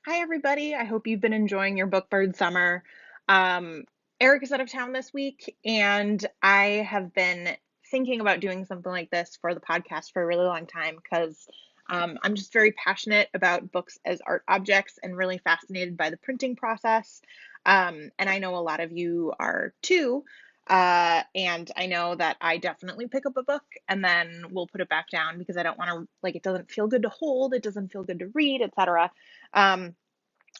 Hi, everybody. I hope you've been enjoying your Bookbird summer. Um, Eric is out of town this week, and I have been thinking about doing something like this for the podcast for a really long time because I'm just very passionate about books as art objects and really fascinated by the printing process. And I know a lot of you are too. And I know that I definitely pick up a book and then we'll put it back down because I don't want to, like, it doesn't feel good to hold, it doesn't feel good to read, etc. Um,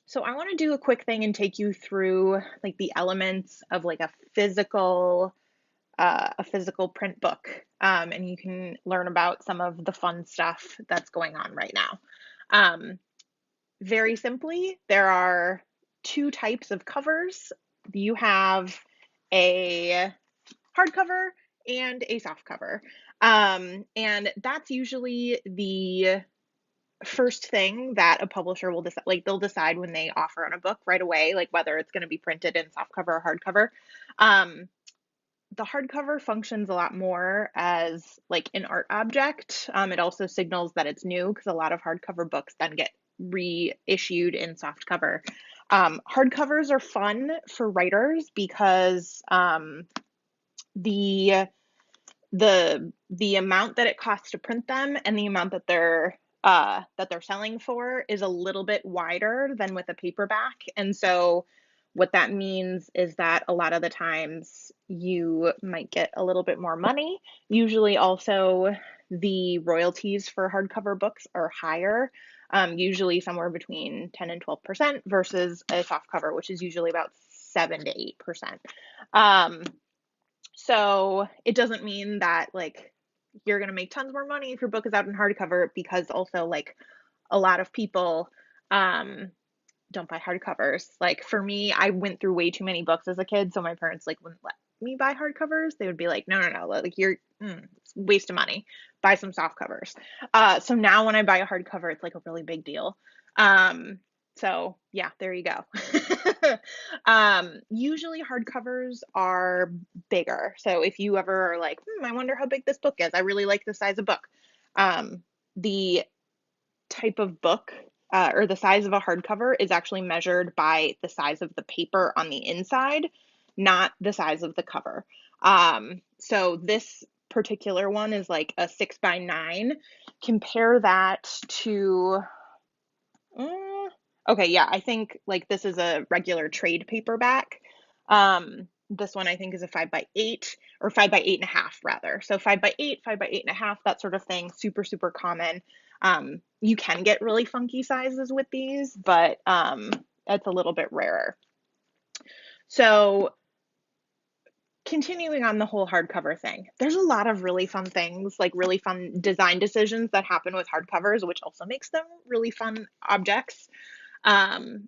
so I want to do a quick thing and take you through like the elements of like a physical print book, and you can learn about some of the fun stuff that's going on right now. Um, Very simply, there are two types of covers. You have a hardcover and a softcover, and that's usually the first thing that a publisher will decide. Like they'll decide when they offer on a book right away, like whether it's going to be printed in softcover or hardcover. um, the hardcover functions a lot more as like an art object. It also signals that it's new because a lot of hardcover books then get reissued in softcover. Hardcovers are fun for writers because the the amount that it costs to print them and the amount that they're selling for is a little bit wider than with a paperback. And so what that means is that a lot of the times you might get a little bit more money. Usually also the royalties for hardcover books are higher, usually somewhere between 10 and 12% versus a softcover, which is usually about 7 to 8%. Um, so it doesn't mean that like you're going to make tons more money if your book is out in hardcover, because also like a lot of people um don't buy hardcovers. Like for me, I went through way too many books as a kid, so my parents like wouldn't let me buy hardcovers. They would be like, no, no, no, like it's a waste of money. Buy some soft covers. So now when I buy a hardcover, it's like a really big deal. Um, so yeah, there you go. Usually hardcovers are bigger. So if you ever are like, I wonder how big this book is. I really like the size of book. The type of book, or the size of a hardcover is actually measured by the size of the paper on the inside, not the size of the cover. So this particular one is like a 6 by 9. Compare that to, okay, yeah, I think like this is a regular trade paperback. This one I think is a 5 by 8, or 5 by 8.5 rather. So 5 by 8, 5 by 8.5, that sort of thing, super, super common. You can get really funky sizes with these, but it's a little bit rarer. So continuing on the whole hardcover thing, there's a lot of really fun things, like really fun design decisions that happen with hardcovers, which also makes them really fun objects.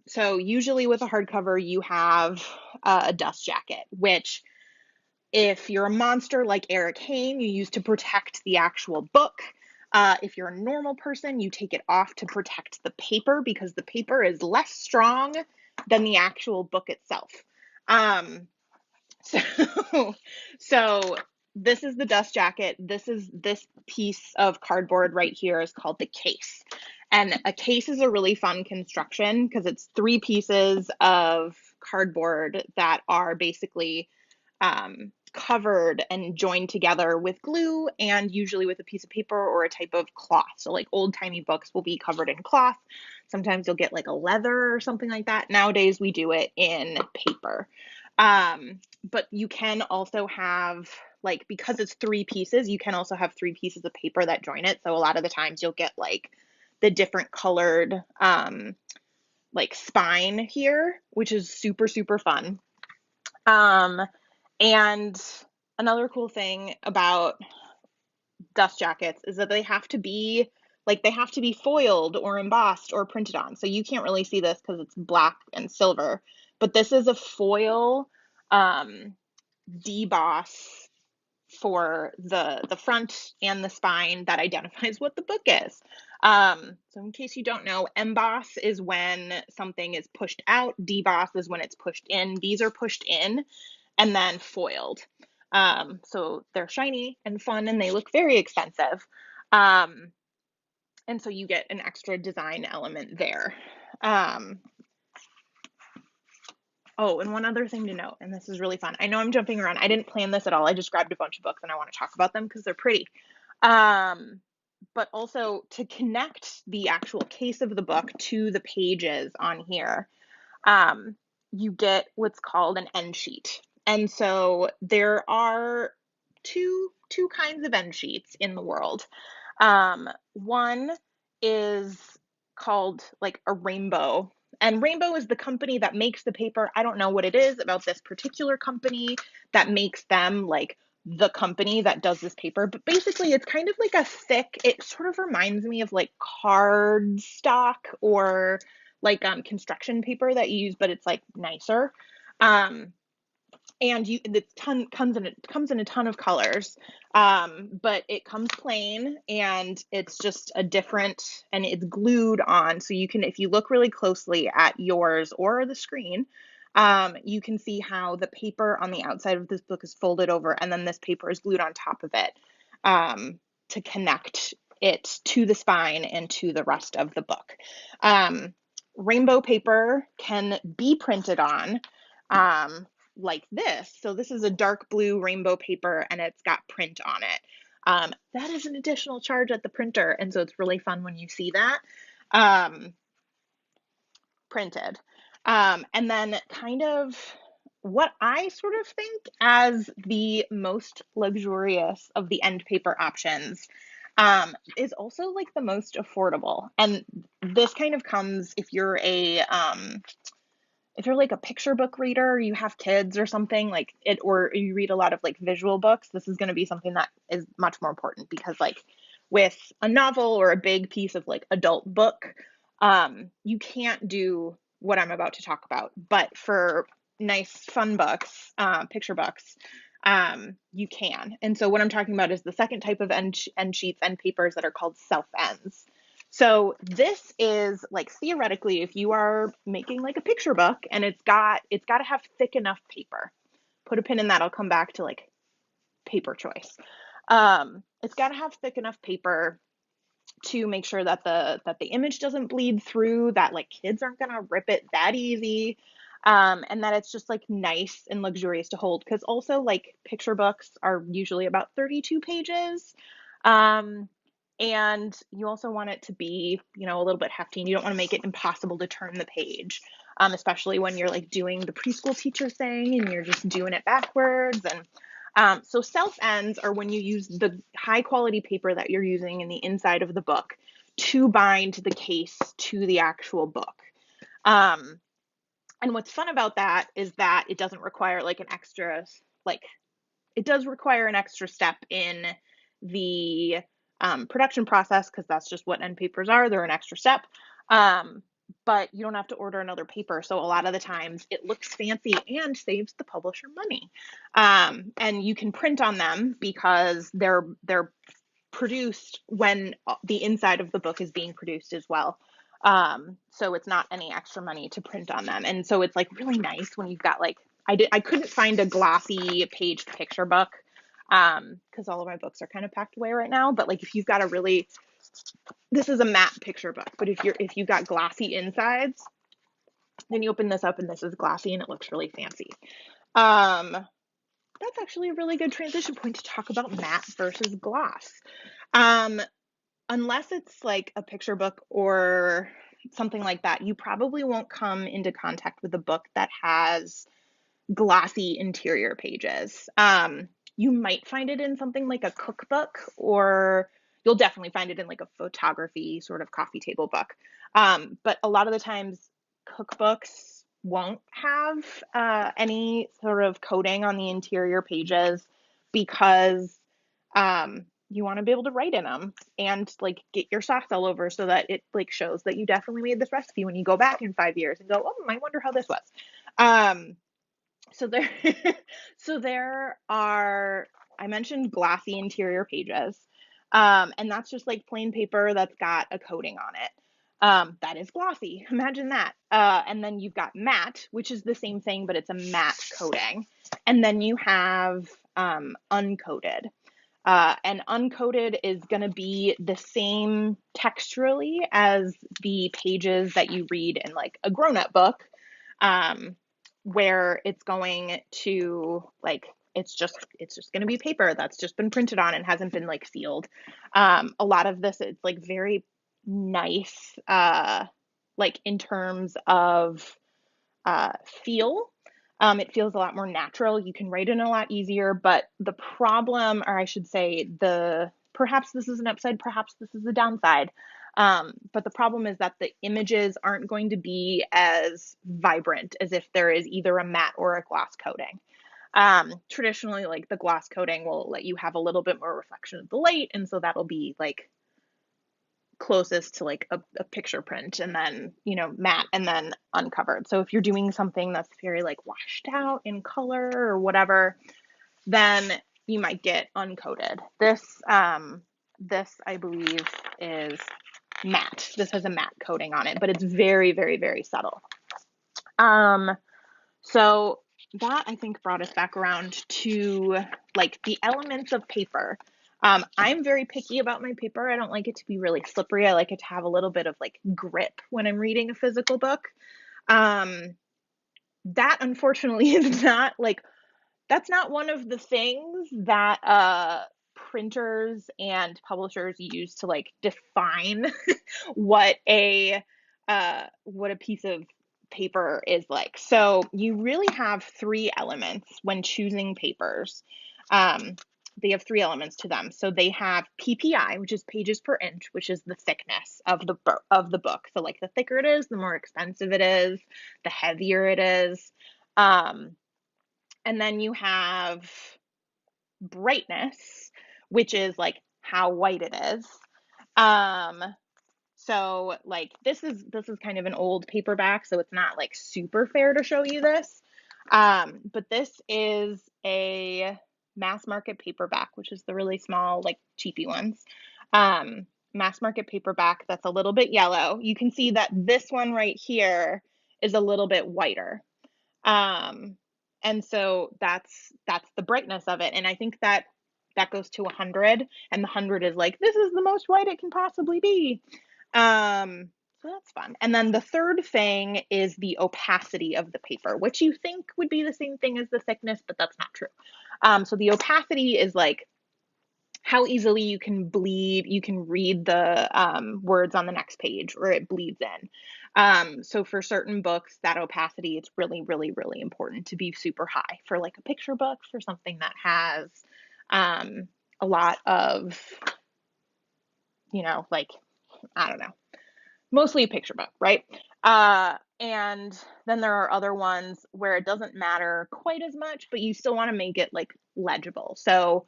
So usually with a hardcover, you have a dust jacket, which if you're a monster like Eric Hain, you use to protect the actual book. If you're a normal person, you take it off to protect the paper because the paper is less strong than the actual book itself. Um, so, so this is the dust jacket. This piece of cardboard right here is called the case. And a case is a really fun construction because it's three pieces of cardboard that are basically covered and joined together with glue, and usually with a piece of paper or a type of cloth. So like old timey books will be covered in cloth. Sometimes you'll get like a leather or something like that. Nowadays we do it in paper. But you can also have, like, because it's three pieces, you can also have three pieces of paper that join it. So a lot of the times you'll get like the different colored like spine here, which is super, super fun. Um, and another cool thing about dust jackets is that they have to be foiled or embossed or printed on. So you can't really see this because it's black and silver, but this is a foil um, deboss for the front and the spine that identifies what the book is. So in case you don't know, emboss is when something is pushed out. Deboss is when it's pushed in. These are pushed in and then foiled. So they're shiny and fun and they look very expensive. Um, And so you get an extra design element there. Um, oh, and one other thing to note, and this is really fun. I know I'm jumping around. I didn't plan this at all. I just grabbed a bunch of books and I want to talk about them because they're pretty. Um, but also to connect the actual case of the book to the pages on here, um, you get what's called an end sheet. And so there are two kinds of end sheets in the world. One is called like a Rainbow. And Rainbow is the company that makes the paper. I don't know what it is about this particular company that makes them like the company that does this paper, but basically it's kind of like a thick, it sort of reminds me of like card stock or like construction paper that you use, but it's like nicer. Um, and the ton comes in a ton of colors, but it comes plain and it's just a different, and it's glued on, so you can, if you look really closely at yours or the screen, you can see how the paper on the outside of this book is folded over and then this paper is glued on top of it, to connect it to the spine and to the rest of the book. Rainbow paper can be printed on, like this. So this is a dark blue rainbow paper and it's got print on it. That is an additional charge at the printer. And so it's really fun when you see that printed. And then kind of what I sort of think as the most luxurious of the end paper options, is also like the most affordable. And this kind of comes if you're like a picture book reader, you have kids or something like it, or you read a lot of like visual books, this is going to be something that is much more important because like with a novel or a big piece of like adult book, you can't do what I'm about to talk about. But for nice, fun books, picture books, you can. And so what I'm talking about is the second type of end sheets, end papers that are called self ends. So this is like theoretically, if you are making like a picture book and it's got to have thick enough paper. Put a pin in that. I'll come back to like paper choice. It's got to have thick enough paper to make sure that the image doesn't bleed through, that like kids aren't gonna rip it that easy, and that it's just like nice and luxurious to hold. Because also like picture books are usually about 32 pages. Um, and you also want it to be, a little bit hefty, and you don't want to make it impossible to turn the page, especially when you're like doing the preschool teacher thing and you're just doing it backwards. And so self ends are when you use the high quality paper that you're using in the inside of the book to bind the case to the actual book. Um, and what's fun about that is that it doesn't require like an extra, like it does require an extra step in the production process because that's just what end papers are. They're an extra step. Um, but you don't have to order another paper. So a lot of the times it looks fancy and saves the publisher money. And you can print on them because they're produced when the inside of the book is being produced as well. So it's not any extra money to print on them. And so it's like really nice when you've got like, I couldn't find a glossy paged picture book, because all of my books are kind of packed away right now. But like if you've got this is a matte picture book, but if you've got glossy insides, then you open this up and this is glossy and it looks really fancy. That's actually a really good transition point to talk about matte versus gloss. Unless it's like a picture book or something like that, you probably won't come into contact with a book that has glossy interior pages. You might find it in something like a cookbook, or you'll definitely find it in like a photography sort of coffee table book. But a lot of the times, cookbooks won't have any sort of coating on the interior pages because you want to be able to write in them and like get your sauce all over so that it like shows that you definitely made this recipe when you go back in 5 years and go, oh, I wonder how this was. So there, so there are, I mentioned glossy interior pages, and that's just like plain paper that's got a coating on it. That is glossy. Imagine that. And then you've got matte, which is the same thing, but it's a matte coating. And then you have uncoated. And uncoated is going to be the same texturally as the pages that you read in like a grown-up book, um, where it's going to like it's just going to be paper that's just been printed on and hasn't been like sealed. A lot of this it's like very nice, like in terms of feel. It feels a lot more natural. You can write in a lot easier, but the problem, or I should say, perhaps this is an upside, perhaps this is a downside. But the problem is that the images aren't going to be as vibrant as if there is either a matte or a gloss coating. Traditionally, like the gloss coating will let you have a little bit more reflection of the light, and so that'll be like closest to like a picture print, and then matte and then uncovered. So if you're doing something that's very like washed out in color or whatever, then you might get uncoated. This I believe is matte. This has a matte coating on it, but it's very, very, very subtle. So that I think brought us back around to like the elements of paper. I'm very picky about my paper. I don't like it to be really slippery. I like it to have a little bit of like grip when I'm reading a physical book. Um, that unfortunately is not like that's not one of the things that printers and publishers use to like define what a piece of paper is like. So you really have three elements when choosing papers. Um, they have three elements to them. So they have PPI, which is pages per inch, which is the thickness of the book. So like the thicker it is, the more expensive it is, the heavier it is. And then you have brightness, which is like how white it is. Um, so like this is kind of an old paperback, so it's not like super fair to show you this. But this is a mass market paperback, which is the really small, like cheapy ones. Mass market paperback that's a little bit yellow. You can see that this one right here is a little bit whiter. Um, and so that's the brightness of it. And I think that goes to 100, and the 100 is like this is the most white it can possibly be. So that's fun. And then the third thing is the opacity of the paper, which you think would be the same thing as the thickness, but that's not true. So the opacity is like how easily you can read the words on the next page, or it bleeds in. So for certain books, that opacity, it's really, really, really important to be super high. For like a picture book, for something that has a lot of, like, I don't know, mostly a picture book, right? And then there are other ones where it doesn't matter quite as much, but you still want to make it like legible. So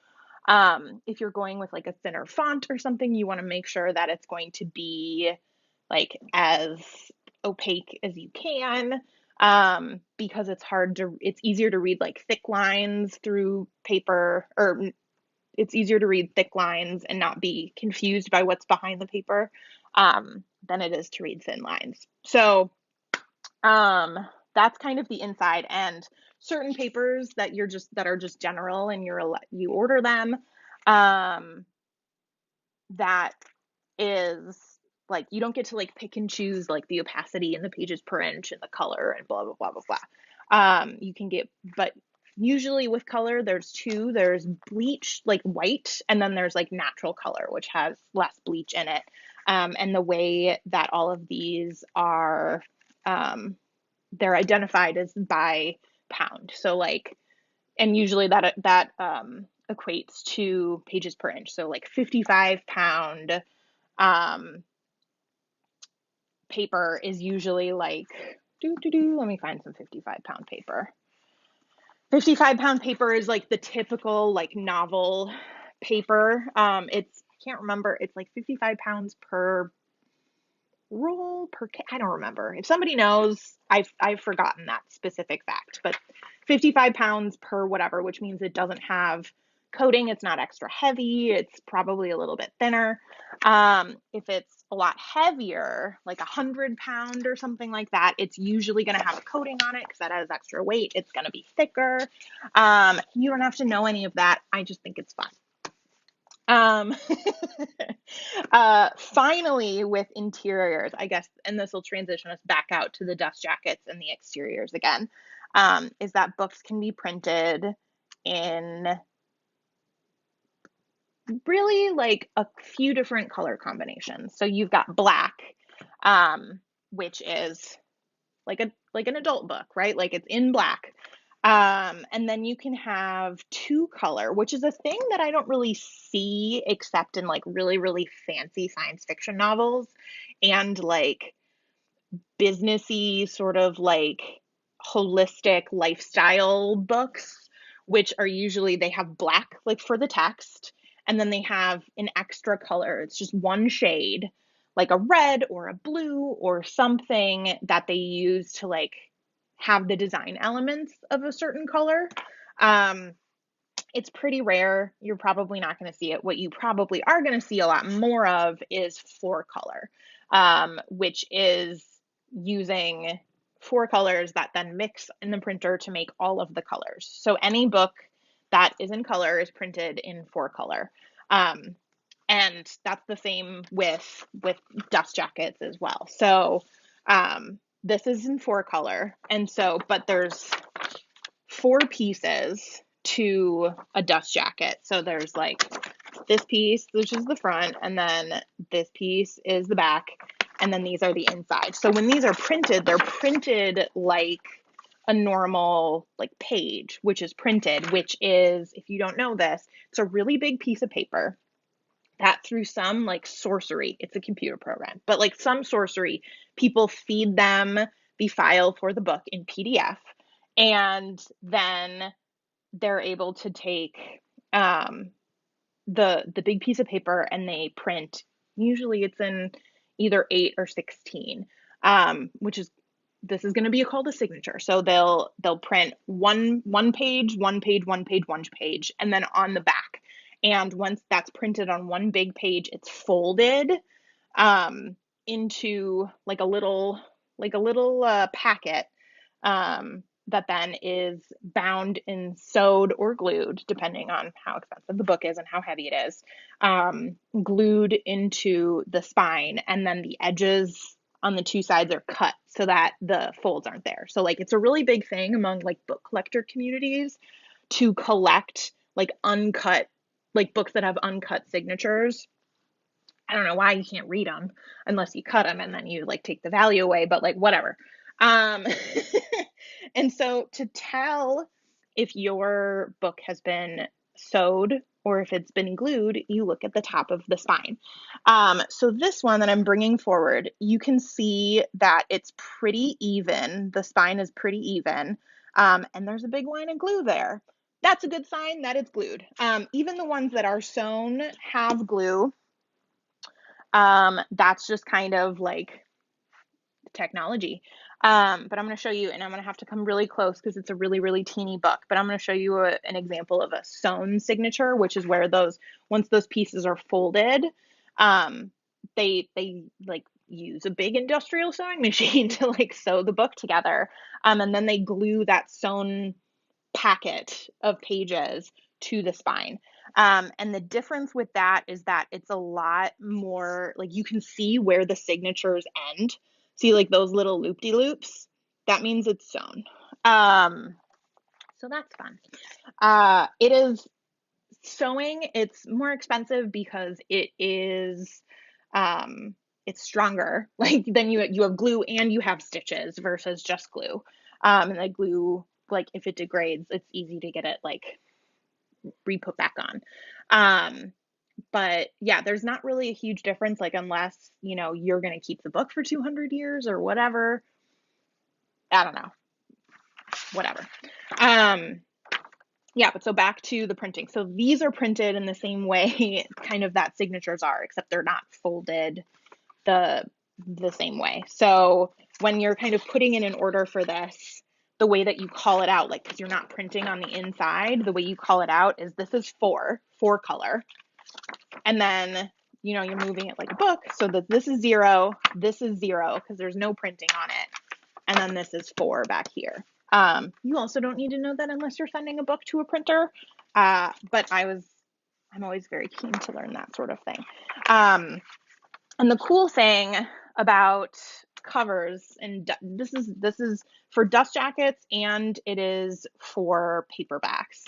if you're going with like a thinner font or something, you want to make sure that it's going to be like as opaque as you can, because it's easier to read like thick lines through paper, or it's easier to read thick lines and not be confused by what's behind the paper, than it is to read thin lines. So that's kind of the inside. And certain papers that are just general and you order them, that is like you don't get to like pick and choose like the opacity and the pages per inch and the color and blah blah blah blah blah. You can get, but usually with color there's two. There's bleach, like white, and then there's like natural color, which has less bleach in it. And the way that all of these are, they're identified as by pound. So like, and usually that equates to pages per inch. So like 55-pound paper is usually like let me find some 55-pound paper. 55-pound paper is like the typical like novel paper. It's I can't remember. It's like 55 pounds per roll per I don't remember. If somebody knows, I've forgotten that specific fact, but 55 pounds per whatever, which means it doesn't have coating. It's not extra heavy. It's probably a little bit thinner. If it's a lot heavier, like 100-pound or something like that, it's usually going to have a coating on it because that has extra weight. It's going to be thicker. You don't have to know any of that. I just think it's fun. Um, finally, with interiors, I guess, and this will transition us back out to the dust jackets and the exteriors again, is that books can be printed in really like a few different color combinations. So you've got black, which is like an adult book, right? Like it's in black. And then you can have two color, which is a thing that I don't really see except in like really, really fancy science fiction novels and like businessy sort of like holistic lifestyle books, which are usually they have black like for the text, and then they have an extra color. It's just one shade, like a red or a blue or something that they use to like have the design elements of a certain color. Um, it's pretty rare. You're probably not going to see it. What you probably are going to see a lot more of is four color, which is using four colors that then mix in the printer to make all of the colors. So any book that is in color is printed in four color. Um, and that's the same with dust jackets as well. So this is in four color, and so but there's four pieces to a dust jacket. So there's like this piece, which is the front, and then this piece is the back, and then these are the inside. So when these are printed, they're printed like a normal like page, which is printed, which is, if you don't know this, it's a really big piece of paper that through some like sorcery, it's a computer program, but like some sorcery, people feed them the file for the book in PDF, and then they're able to take um, the big piece of paper and they print. Usually, it's in either 8 or 16, which is this is going to be called a signature. So they'll print one page, one page, one page, one page, and then on the back. And once that's printed on one big page, it's folded um, into like a little packet that then is bound and sewed or glued, depending on how expensive the book is and how heavy it is, glued into the spine, and then the edges on the two sides are cut so that the folds aren't there. So like it's a really big thing among like book collector communities to collect like uncut, like books that have uncut signatures. I don't know why you can't read them unless you cut them and then you like take the value away, but like whatever. Um, and so to tell if your book has been sewed or if it's been glued, you look at the top of the spine. So this one that I'm bringing forward, you can see that it's pretty even. The spine is pretty even, and there's a big line of glue there. That's a good sign that it's glued. Even the ones that are sewn have glue. That's just kind of like technology. But I'm going to show you, and I'm going to have to come really close because it's a really, really teeny book. But I'm going to show you an example of a sewn signature, which is where once those pieces are folded, they like use a big industrial sewing machine to like sew the book together. And then they glue that sewn packet of pages to the spine. And the difference with that is that it's a lot more like you can see where the signatures end. See like those little loop-de-loops? That means it's sewn. So that's fun. It is sewing, it's more expensive because it is it's stronger. Like then you have glue and you have stitches versus just glue. And the glue, like if it degrades, it's easy to get it like re-put back on. But yeah, there's not really a huge difference, like unless, you're going to keep the book for 200 years or whatever. I don't know, whatever. Um, yeah, but so back to the printing. So these are printed in the same way kind of that signatures are, except they're not folded the same way. So when you're kind of putting in an order for this, the way that you call it out, like because you're not printing on the inside, the way you call it out is this is four color. And then, you're moving it like a book so that this is zero because there's no printing on it. And then this is four back here. You also don't need to know that unless you're sending a book to a printer. But I I'm always very keen to learn that sort of thing. Um, and the cool thing about covers, and this is for dust jackets and it is for paperbacks.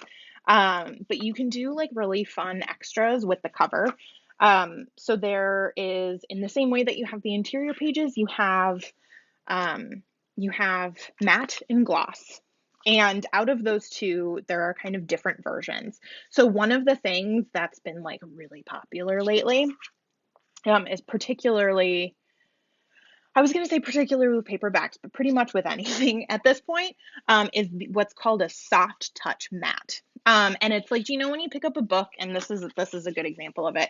But you can do like really fun extras with the cover. So there is, in the same way that you have the interior pages, um, you have matte and gloss. And out of those two, there are kind of different versions. So one of the things that's been like really popular lately, is particularly, I was going to say particularly with paperbacks, but pretty much with anything at this point, is what's called a soft touch matte. And it's like, you know, when you pick up a book, and this is a good example of it.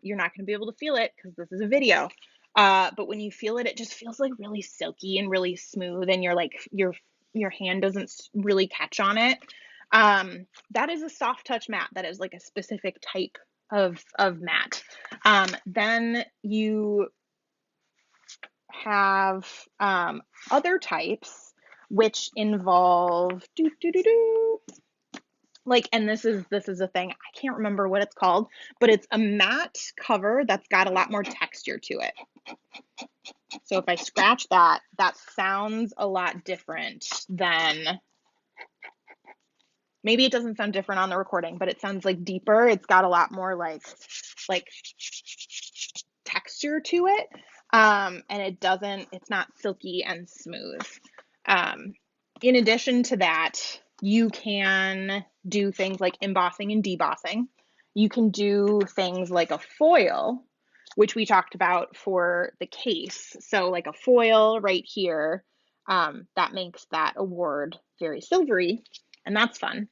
You're not going to be able to feel it because this is a video. But when you feel it, it just feels like really silky and really smooth, and you're like your hand doesn't really catch on it. That is a soft touch matte. That is like a specific type of matte. Then you have other types which involve like, and this is a thing, I can't remember what it's called, but it's a matte cover that's got a lot more texture to it. So if I scratch that, that sounds a lot different than, maybe it doesn't sound different on the recording, but it sounds like deeper. It's got a lot more like texture to it. And it's not silky and smooth. In addition to that, you can do things like embossing and debossing. You can do things like a foil, which we talked about for the case. So like a foil right here, that makes that award very silvery, and that's fun.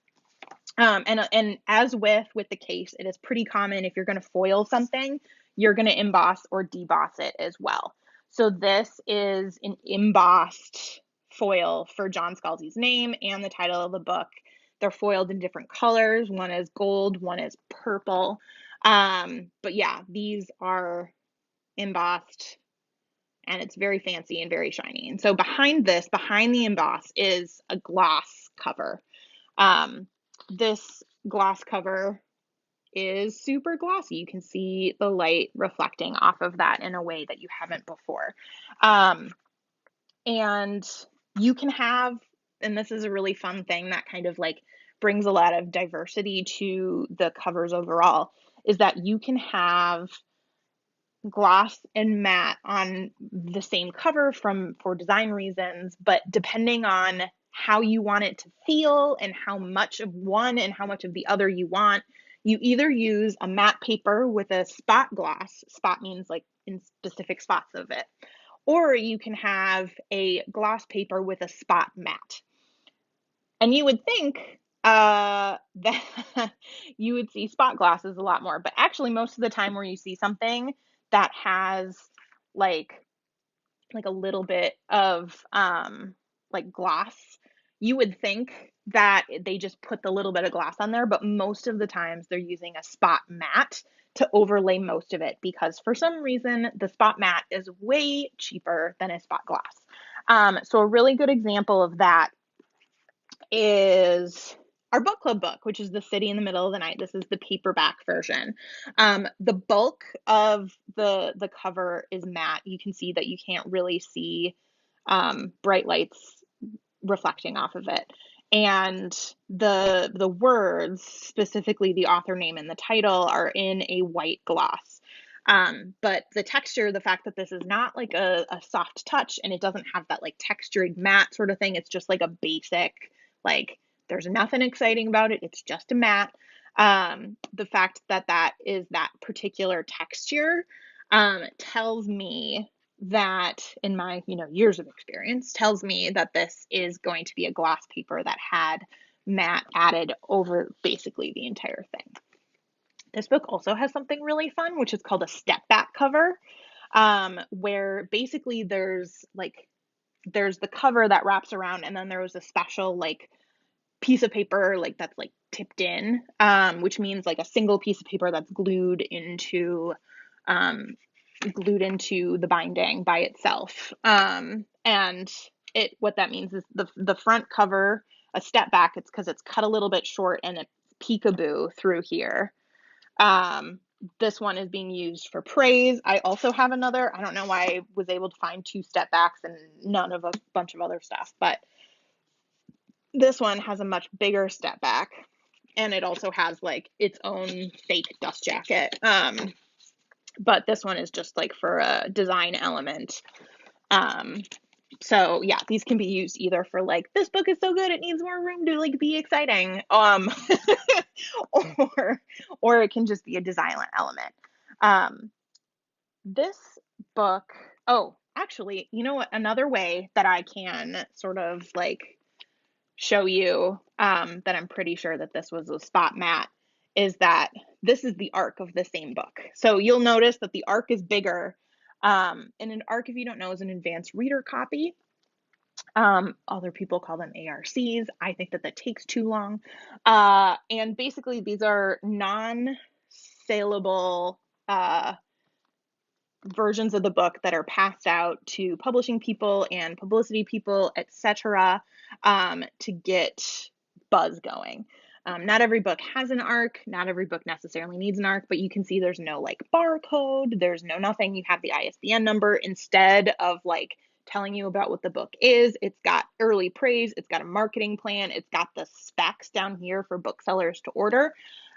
And as with the case, it is pretty common if you're going to foil something, you're going to emboss or deboss it as well. So this is an embossed foil for John Scalzi's name and the title of the book. They're foiled in different colors. One is gold, one is purple. But yeah, these are embossed, and it's very fancy and very shiny. And so behind the emboss, is a gloss cover. This gloss cover is super glossy. You can see the light reflecting off of that in a way that you haven't before. And you can have, and this is a really fun thing that kind of like brings a lot of diversity to the covers overall, is that you can have gloss and matte on the same cover for design reasons, but depending on how you want it to feel and how much of one and how much of the other you want, you either use a matte paper with a spot gloss. Spot means like in specific spots of it. Or you can have a gloss paper with a spot matte. And you would think that you would see spot glosses a lot more, but actually most of the time where you see something that has like a little bit of like gloss, you would think that they just put the little bit of gloss on there, but most of the times they're using a spot matte to overlay most of it, because for some reason the spot matte is way cheaper than a spot gloss. So a really good example of that is our book club book, which is The City in the Middle of the Night. This is the paperback version. The bulk of the cover is matte. You can see that you can't really see bright lights reflecting off of it. And the words, specifically the author name and the title, are in a white gloss. But the texture, the fact that this is not like a soft touch, and it doesn't have that like textured matte sort of thing, it's just like a basic, like there's nothing exciting about it, it's just a matte. The fact that that is that particular texture tells me that, in my years of experience, tells me that this is going to be a gloss paper that had matte added over basically the entire thing. This book also has something really fun, which is called a step back cover, where basically there's the cover that wraps around, and then there was a special like piece of paper like that's like tipped in, which means like a single piece of paper that's glued into the binding by itself. And what that means is the front cover, a step back, it's because it's cut a little bit short and it's peekaboo through here. Um, this one is being used for praise. I also have another. I don't know why I was able to find two step backs and none of a bunch of other stuff, but this one has a much bigger step back, and it also has like its own fake dust jacket. But this one is just like for a design element. Um, so yeah, these can be used either for like, this book is so good it needs more room to like be exciting, or it can just be a design element. Um, this book, oh, actually, you know what? Another way that I can sort of like show you that I'm pretty sure that this was a spot mat is that this is the arc of the same book. So you'll notice that the arc is bigger. And an arc, if you don't know, is an advanced reader copy. Other people call them ARCs. I think that that takes too long. And basically, these are non-saleable versions of the book that are passed out to publishing people and publicity people, etc., to get buzz going. Not every book has an arc. Not every book necessarily needs an arc, but you can see there's no like barcode. There's no nothing. You have the ISBN number instead of like telling you about what the book is. It's got early praise. It's got a marketing plan. It's got the specs down here for booksellers to order.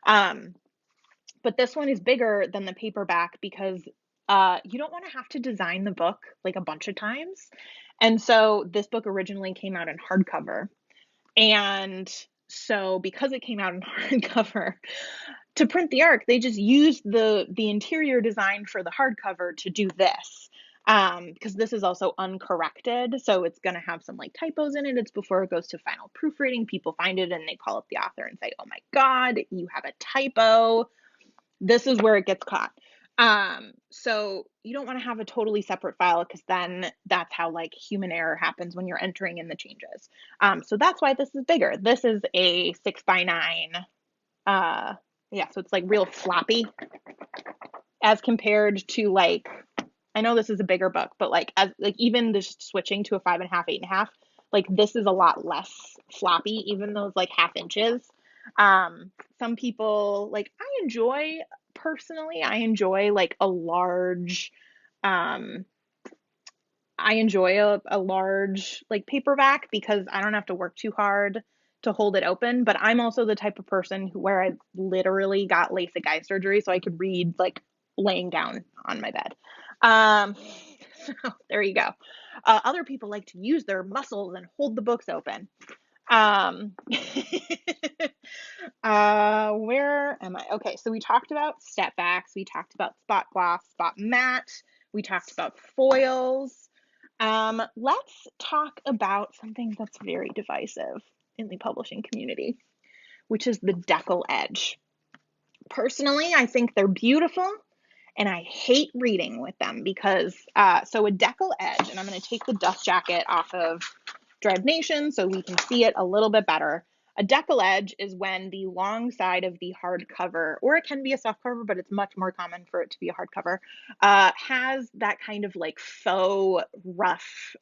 But this one is bigger than the paperback because you don't want to have to design the book like a bunch of times. And so this book originally came out in hardcover. And so because it came out in hardcover, to print the arc, they just used the interior design for the hardcover to do this. Because this is also uncorrected, so it's going to have some like typos in it. It's before it goes to final proofreading. People find it and they call up the author and say, "Oh my God, you have a typo." This is where it gets caught. So you don't want to have a totally separate file because then that's how like human error happens when you're entering in the changes. So that's why this is bigger. This is a 6x9. Yeah, so it's like real floppy as compared to like, I know this is a bigger book, but like as like even just switching to a 5.5, 8.5, like this is a lot less floppy, even those like half inches. Some people like, I enjoy like a large, um, I enjoy a large like paperback because I don't have to work too hard to hold it open. But I'm also the type of person where I literally got LASIK eye surgery so I could read like laying down on my bed. Um, so there you go. Other people like to use their muscles and hold the books open. Um, where am I? Okay, so we talked about step backs, we talked about spot gloss, spot matte, we talked about foils. Let's talk about something that's very divisive in the publishing community, which is the decal edge. Personally, I think they're beautiful and I hate reading with them because, so a decal edge, and I'm going to take the dust jacket off of Drive Nation so we can see it a little bit better. A decal edge is when the long side of the hardcover, or it can be a soft cover, but it's much more common for it to be a hardcover, has that kind of like faux rough,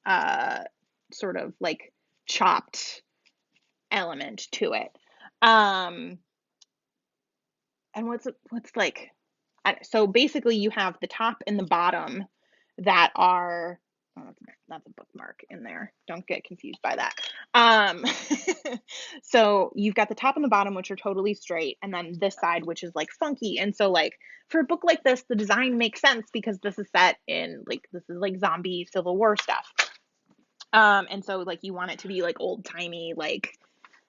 sort of like chopped element to it. Um, and what's like, so basically you have the top and the bottom that are, oh, that's a bookmark in there. Don't get confused by that. Um, so you've got the top and the bottom, which are totally straight, and then this side, which is like funky. And so like for a book like this, the design makes sense because this is set in like, this is like zombie Civil War stuff. And so like you want it to be like old timey, like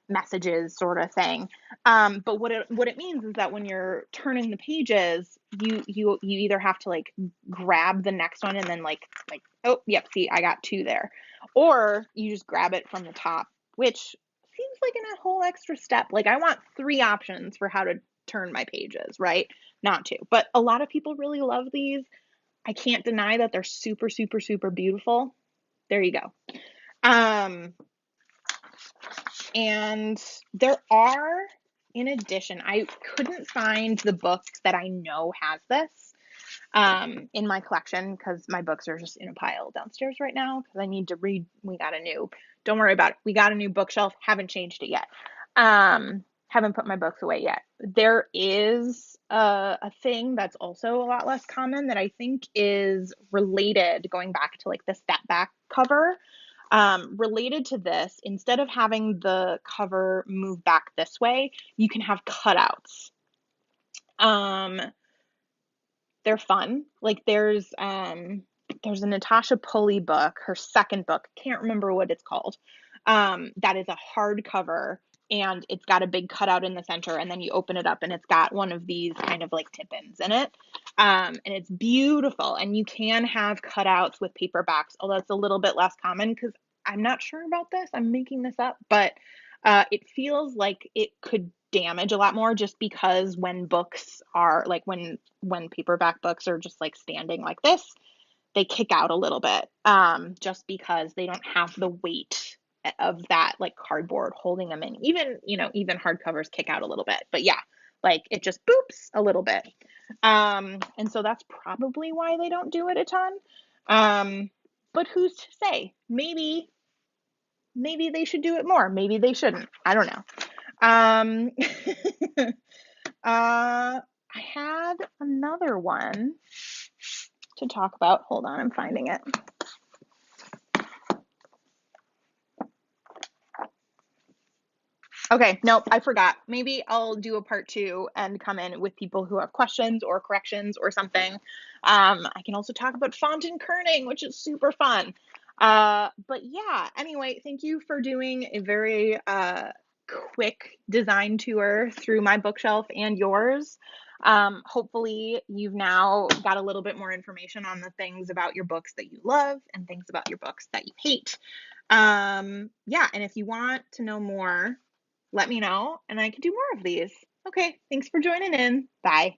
messages sort of thing. But what it means is that when you're turning the pages, you either have to like grab the next one and then like oh yep, see I got two there, or you just grab it from the top, which seems like a whole extra step. Like I want three options for how to turn my pages, right? Not two, but a lot of people really love these. I can't deny that they're super super super beautiful. There you go. Um, and there are, in addition, I couldn't find the book that I know has this in my collection because my books are just in a pile downstairs right now because I need to read. Don't worry about it. We got a new bookshelf. Haven't changed it yet. haven't put my books away yet. There is a thing that's also a lot less common that I think is related, going back to like the step back cover. Related to this, instead of having the cover move back this way, you can have cutouts. Um, they're fun. Like there's a Natasha Pulley book, her second book, can't remember what it's called. That is a hardcover and it's got a big cutout in the center, and then you open it up and it's got one of these kind of like tip-ins in it. And it's beautiful, and you can have cutouts with paperbacks, although it's a little bit less common because I'm not sure about this. I'm making this up, but it feels like it could damage a lot more, just because when books are like when paperback books are just like standing like this, they kick out a little bit, just because they don't have the weight of that like cardboard holding them in. Even, even hardcovers kick out a little bit, but yeah, like it just boops a little bit. And so that's probably why they don't do it a ton. But who's to say? Maybe they should do it more. Maybe they shouldn't. I don't know. Um, I had another one to talk about. Hold on, I'm finding it. Okay, nope, I forgot. Maybe I'll do a part two and come in with people who have questions or corrections or something. I can also talk about font and kerning, which is super fun. But yeah, anyway, thank you for doing a very quick design tour through my bookshelf and yours. Hopefully, you've now got a little bit more information on the things about your books that you love and things about your books that you hate. Yeah, and if you want to know more, let me know and I can do more of these. Okay, thanks for joining in. Bye.